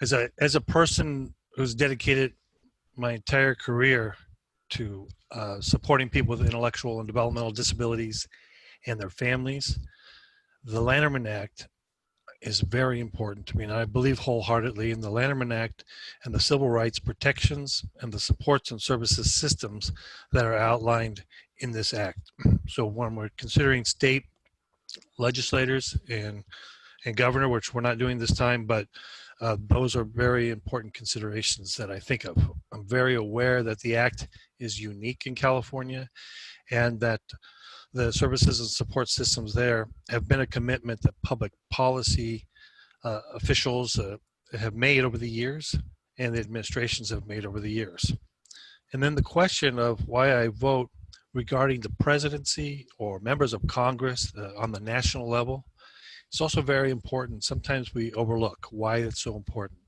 As a person who's dedicated my entire career to supporting people with intellectual and developmental disabilities and their families, the Lanterman Act is very important to me, and I believe wholeheartedly in the Lanterman Act and the civil rights protections and the supports and services systems that are outlined in this act. So when we're considering state legislators and governor, which we're not doing this time, but those are very important considerations that I think of. I'm very aware that the act is unique in California, and that the services and support systems there have been a commitment that public policy officials have made over the years, and the administrations have made over the years. And then the question of why I vote regarding the presidency or members of Congress on the national level, it's also very important. Sometimes we overlook why it's so important.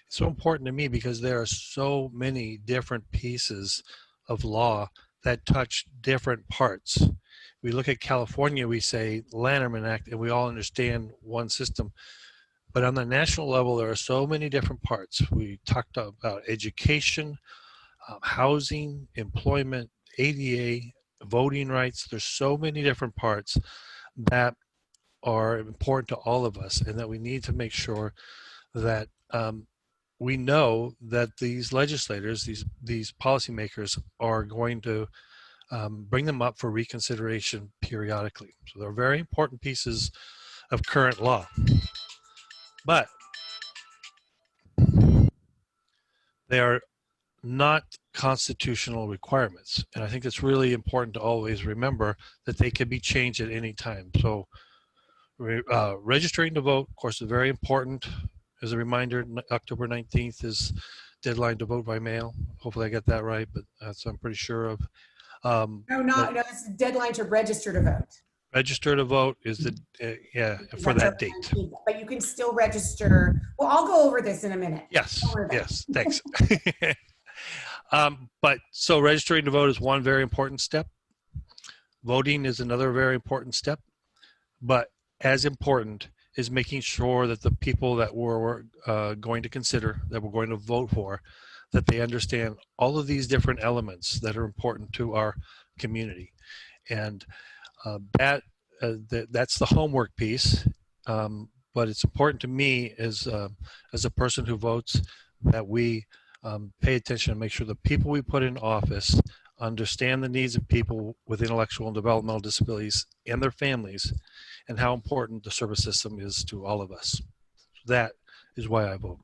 It's so important to me because there are so many different pieces of law that touch different parts. We look at California, we say Lanterman Act, and we all understand one system. But on the national level, there are so many different parts. We talked about education, housing, employment, ADA, voting rights. There's so many different parts that are important to all of us, and that we need to make sure that we know that these legislators, these policymakers, are going to bring them up for reconsideration periodically. So they're very important pieces of current law. But they are not constitutional requirements. And I think it's really important to always remember that they can be changed at any time. So registering to vote, of course, is very important. As a reminder, October 19th is deadline to vote by mail. Hopefully I get that right, but that's I'm pretty sure of. No, it's the deadline to register to vote. Register to vote is the, for that date. 19th, but you can still register. Well, I'll go over this in a minute. Yes, yes, thanks. But so registering to vote is one very important step. Voting is another very important step. But as important is making sure that the people that we're going to consider, that we're going to vote for, that they understand all of these different elements that are important to our community. And that's the homework piece. But it's important to me as a person who votes that we pay attention and make sure the people we put in office understand the needs of people with intellectual and developmental disabilities and their families, and how important the service system is to all of us. That is why I vote.